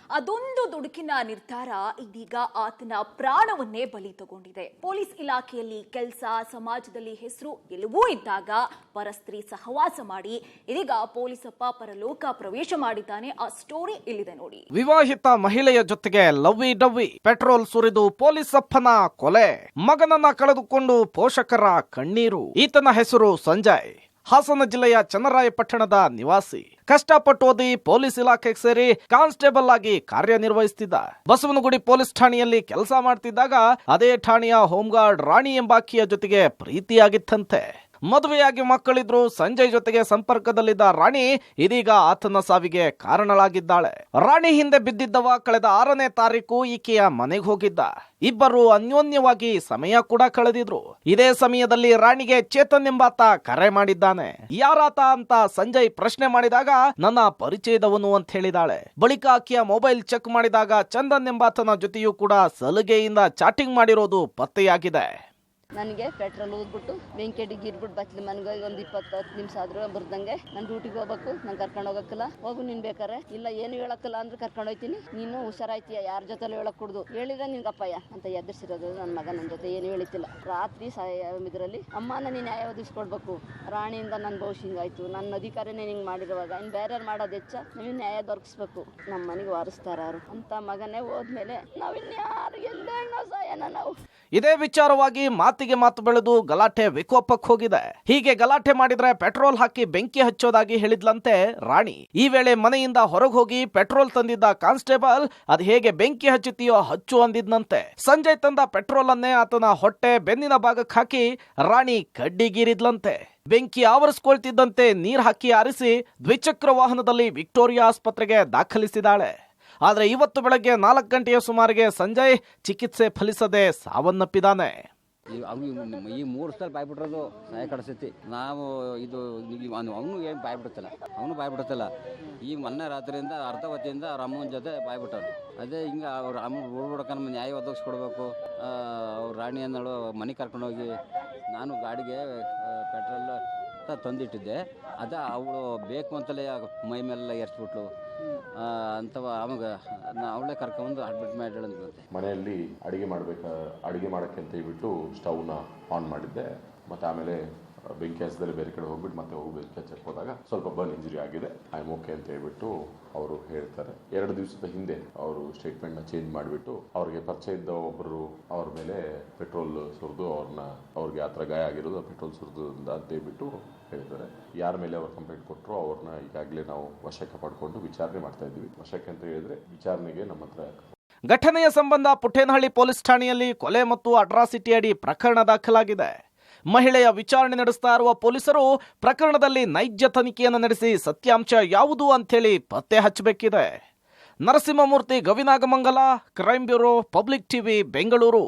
ಅದೊಂದು ದುಡುಕಿನ ನಿರ್ಧಾರ ಇದೀಗ ಆತನ ಪ್ರಾಣವನ್ನೇ ಬಲಿ ತಗೊಂಡಿದೆ. ಪೊಲೀಸ್ ಇಲಾಖೆಯಲ್ಲಿ ಕೆಲಸ, ಸಮಾಜದಲ್ಲಿ ಹೆಸರು ಎಲ್ಲವೂ ಇದ್ದಾಗ ಪರಸ್ತ್ರೀ ಸಹವಾಸ ಮಾಡಿ ಇದೀಗ ಪೊಲೀಸಪ್ಪ ಪರಲೋಕ ಪ್ರವೇಶ ಮಾಡಿದ್ದಾನೆ. ಆ ಸ್ಟೋರಿ ಇಲ್ಲಿದೆ ನೋಡಿ. ವಿವಾಹಿತ ಮಹಿಳೆಯ ಜೊತೆಗೆ ಲವ್ವಿ ಡವ್ವಿ, ಪೆಟ್ರೋಲ್ ಸುರಿದು ಪೊಲೀಸಪ್ಪನ ಕೊಲೆ, ಮಗನನ್ನ ಕಳೆದುಕೊಂಡು ಪೋಷಕರ ಕಣ್ಣೀರು. ಈತನ ಹೆಸರು ಸಂಜಯ್, ಹಾಸನ ಜಿಲ್ಲೆಯ ಚನ್ನರಾಯಪಟ್ಟಣದ ನಿವಾಸಿ. ಕಷ್ಟಪಟ್ಟು ಓದಿ ಪೊಲೀಸ್ ಇಲಾಖೆಗೆ ಸೇರಿ ಕಾನ್ಸ್ಟೇಬಲ್ ಆಗಿ ಕಾರ್ಯನಿರ್ವಹಿಸುತ್ತಿದ್ದ. ಬಸವನಗುಡಿ ಪೊಲೀಸ್ ಠಾಣೆಯಲ್ಲಿ ಕೆಲಸ ಮಾಡ್ತಿದ್ದಾಗ ಅದೇ ಠಾಣೆಯ ಹೋಂಗಾರ್ಡ್ ರಾಣಿ ಎಂಬಾಕಿಯ ಜೊತೆಗೆ ಪ್ರೀತಿಯಾಗಿತ್ತಂತೆ. ಮದುವೆಯಾಗಿ ಮಕ್ಕಳಿದ್ರು. ಸಂಜಯ್ ಜೊತೆಗೆ ಸಂಪರ್ಕದಲ್ಲಿದ್ದ ರಾಣಿ ಇದೀಗ ಆತನ ಸಾವಿಗೆ ಕಾರಣಳಾಗಿದ್ದಾಳೆ. ರಾಣಿ ಹಿಂದೆ ಬಿದ್ದಿದ್ದವ ಕಳೆದ 6ನೇ ತಾರೀಕು ಈಕೆಯ ಮನೆಗೆ ಹೋಗಿದ್ದ. ಇಬ್ಬರು ಅನ್ಯೋನ್ಯವಾಗಿ ಸಮಯ ಕೂಡ ಕಳೆದಿದ್ರು. ಇದೇ ಸಮಯದಲ್ಲಿ ರಾಣಿಗೆ ಚೇತನ್ ಎಂಬಾತ ಕರೆ ಮಾಡಿದ್ದಾನೆ. ಯಾರಾತ ಅಂತ ಸಂಜಯ್ ಪ್ರಶ್ನೆ ಮಾಡಿದಾಗ ನನ್ನ ಪರಿಚಯದವನು ಅಂತ ಹೇಳಿದಾಳೆ. ಬಳಿಕ ಆಕೆಯ ಮೊಬೈಲ್ ಚೆಕ್ ಮಾಡಿದಾಗ ಚಂದನ್ ಎಂಬಾತನ ಜೊತೆಯೂ ಕೂಡ ಸಲುಗೆಯಿಂದ ಚಾಟಿಂಗ್ ಮಾಡಿರೋದು ಪತ್ತೆಯಾಗಿದೆ. ನನಗೆ ಪೆಟ್ರೋಲ್ ಊದ್ಬಿಟ್ಟು ಬೆಂಕಿ ಇರ್ಬಿಟ್ಟು ಬಚ್ಚಲಿ ಮನೆಗೆ ಒಂದು 20 ನಿಮಿಷ ಆದ್ರೂ ಬರ್ದಂಗೆ ನಾನು ಡ್ಯೂಟಿಗೆ ಹೋಗ್ಬೇಕು, ನಾನು ಕರ್ಕೊಂಡು ಹೋಗಕ್ಕಿಲ್ಲ, ಹೋಗು ನೀನು ಬೇಕಾರೆ, ಇಲ್ಲ ಏನು ಹೇಳಕ್ಕಿಲ್ಲ ಅಂದ್ರೆ ಕರ್ಕೊಂಡು ಹೋಗ್ತೀನಿ, ನೀನು ಹುಷಾರಾಯ್ತೀಯ, ಯಾರ ಜೊತೆ ಹೇಳಕ್ ಕೊಡ್ದು ಹೇಳಿದ್ರೆ ನಿನ್ಗೆ ಅಪ್ಪಯ್ಯ ಅಂತ ಎದುರಿಸಿರೋದು. ನನ್ನ ಮಗ ನನ್ನ ಜೊತೆ ಏನು ಹೇಳಿತಿಲ್ಲ. ರಾತ್ರಿ ಇದರಲ್ಲಿ ಅಮ್ಮನ ನೀನು ನ್ಯಾಯ ಒದಗಿಸ್ಕೊಡ್ಬೇಕು, ರಾಣಿಯಿಂದ ನನ್ನ ಭವಿಷ್ಯ ಹಿಂಗಾಯ್ತು, ನನ್ನ ಅಧಿಕಾರಿನೇ ಹಿಂಗೆ ಮಾಡಿರುವಾಗ ಇನ್ನು ಬೇರೆಯವ್ರು ಮಾಡೋದು ಹೆಚ್ಚ, ನೀವು ನ್ಯಾಯ ದೊರಕಿಸ್ಬೇಕು, ನಮ್ಮ ಮನೆಗೆ ವಾರಿಸ್ತಾರು ಅಂತ ಮಗನೇ ಹೋದ್ಮೇಲೆ ನಾವಿನ್ಯಾರು ಎಲ್ಲೇ ನಾವು ಸಾಯನ ನಾವು. ಇದೇ ವಿಚಾರವಾಗಿ ಮಾತಿಗೆ ಮಾತು ಬೆಳೆದು ಗಲಾಟೆ ವಿಕೋಪಕ್ಕೆ ಹೋಗಿದೆ. ಹೀಗೆ ಗಲಾಟೆ ಮಾಡಿದ್ರೆ ಪೆಟ್ರೋಲ್ ಹಾಕಿ ಬೆಂಕಿ ಹಚ್ಚೋದಾಗಿ ಹೇಳಿದ್ಲಂತೆ ರಾಣಿ. ಈ ವೇಳೆ ಮನೆಯಿಂದ ಹೊರಗೆ ಹೋಗಿ ಪೆಟ್ರೋಲ್ ತಂದಿದ್ದ ಕಾನ್ಸ್ಟೇಬಲ್ ಅದ್ ಹೇಗೆ ಬೆಂಕಿ ಹಚ್ಚುತ್ತೀಯೋ ಹಚ್ಚು ಅಂದಿದ್ನಂತೆ. ಸಂಜಯ್ ತಂದ ಪೆಟ್ರೋಲ್ ಅನ್ನೇ ಆತನ ಹೊಟ್ಟೆ ಬೆನ್ನಿನ ಭಾಗಕ್ಕೆ ಹಾಕಿ ರಾಣಿ ಕಡ್ಡಿಗೀರಿದ್ಲಂತೆ. ಬೆಂಕಿ ಆವರಿಸ್ಕೊಳ್ತಿದ್ದಂತೆ ನೀರ್ ಹಾಕಿ ಆರಿಸಿ ದ್ವಿಚಕ್ರ ವಾಹನದಲ್ಲಿ ವಿಕ್ಟೋರಿಯಾ ಆಸ್ಪತ್ರೆಗೆ ದಾಖಲಿಸಿದಾಳೆ. ಆದ್ರೆ ಇವತ್ತು ಬೆಳಗ್ಗೆ 4 ಗಂಟೆಯ ಸುಮಾರಿಗೆ ಸಂಜಯ್ ಚಿಕಿತ್ಸೆ ಫಲಿಸದೆ ಸಾವನ್ನಪ್ಪಿದ್ದಾನೆ. ಈ 3 ಸಲ ಬಾಯ್ಬಿಟ್ರದು ಸಹಾಯ ಕಡಿಸೈತಿ. ನಾವು ಇದು ಅವನು ಏನು ಬಾಯ್ಬಿಡುತ್ತಲ್ಲ, ಅವನು ಬಾಯ್ಬಿಡುತ್ತಲ್ಲ. ಈಗ ಮೊನ್ನೆ ರಾತ್ರಿಯಿಂದ ಅರ್ಧ ಹೊತ್ತಿಯಿಂದ ಅವ್ರ ಅಮ್ಮನ ಜೊತೆ ಬಾಯ್ಬಿಟ್ಟರು. ಅದೇ ಹಿಂಗೆ ಅವ್ರ ಅಮ್ಮ ಹುಡುಗಡ್ಕ ನಮ್ಮ ನ್ಯಾಯ ಒದಗಿಸ್ಕೊಡ್ಬೇಕು. ಅವ್ರ ರಾಣಿ ಅನ್ನೋಳು ಮನೆಗೆ ಕರ್ಕೊಂಡೋಗಿ ನಾನು ಗಾಡಿಗೆ ಪೆಟ್ರೋಲ್ ತಂದಿಟ್ಟಿದ್ದೆ. ಅವಳು ಬೇಕು ಅಂತಲೇ ಮೈ ಮೇಲೆಲ್ಲ ಎರ್ಸ್ಬಿಟ್ಲು ಅಂತವ. ಆವಾಗ ಅವಳೇ ಕರ್ಕೊಂಡ್ಬಂದು ಅಡ್ಮಿಟ್ ಮಾಡಿದಂತೆ. ಮನೆಯಲ್ಲಿ ಅಡಿಗೆ ಮಾಡೋಕ್ಕೆ ಅಂತ ಹೇಳ್ಬಿಟ್ಟು ಸ್ಟವ್ನ ಆನ್ ಮಾಡಿದ್ದೆ. ಮತ್ತು ಆಮೇಲೆ ಬೆಂಕಿ ಹಚ್ಚದಲ್ಲಿ ಬೇರೆ ಕಡೆ ಹೋಗ್ಬಿಟ್ಟು ಮತ್ತೆ ಹೋಗಿ ಬೆಂಕಿ ಹಚ್ಚಕ್ಕೆ ಹೋದಾಗ ಸ್ವಲ್ಪ ಬರ್ನ್ ಇಂಜುರಿ ಆಗಿದೆ, ಐ ಆಮ್ ಓಕೆ ಅಂತ ಹೇಳ್ಬಿಟ್ಟು ಅವರು ಹೇಳ್ತಾರೆ. 2 ದಿವಸದ ಹಿಂದೆ ಅವರು ಸ್ಟೇಟ್ಮೆಂಟ್ನ ಚೇಂಜ್ ಮಾಡಿಬಿಟ್ಟು ಅವ್ರಿಗೆ ಪರಿಚಯ ಇದ್ದ ಒಬ್ಬರು ಅವ್ರ ಮೇಲೆ ಪೆಟ್ರೋಲ್ ಸುರಿದು ಅವ್ರಿಗೆ ಆ ಥರ ಗಾಯ ಆಗಿರೋದು ಪೆಟ್ರೋಲ್ ಸುರಿದು ಅಂತ ಹೇಳ್ಬಿಟ್ಟು ಹೇಳ್ತಾರೆ. ಯಾರ ಮೇಲೆ ಅವ್ರು ಕಂಪ್ಲೇಂಟ್ ಕೊಟ್ಟರು ಅವ್ರನ್ನ ಈಗಾಗಲೇ ನಾವು ವಶಕ್ಕೆ ಪಡ್ಕೊಂಡು ವಿಚಾರಣೆ ಮಾಡ್ತಾ ಇದ್ದೀವಿ. ವಶಕ್ಕೆ ಅಂತ ಹೇಳಿದ್ರೆ ವಿಚಾರಣೆಗೆ ನಮ್ಮ ಹತ್ರ. ಘಟನೆಯ ಸಂಬಂಧ ಪುಟ್ಟೇನಹಳ್ಳಿ ಪೊಲೀಸ್ ಠಾಣೆಯಲ್ಲಿ ಕೊಲೆ ಮತ್ತು ಅಟ್ರಾಸಿಟಿ ಅಡಿ ಪ್ರಕರಣ ದಾಖಲಾಗಿದೆ. ಮಹಿಳೆಯ ವಿಚಾರಣೆ ನಡೆಸ್ತಾ ಇರುವ ಪೊಲೀಸರು ಪ್ರಕರಣದಲ್ಲಿ ನೈಜ ತನಿಖೆಯನ್ನು ನಡೆಸಿ ಸತ್ಯಾಂಶ ಯಾವುದು ಅಂತೇಳಿ ಪತ್ತೆ ಹಚ್ಚಬೇಕಿದೆ. Narasimhamurthy, Gavinagamangala, crime bureau, public TV, Bengaluru.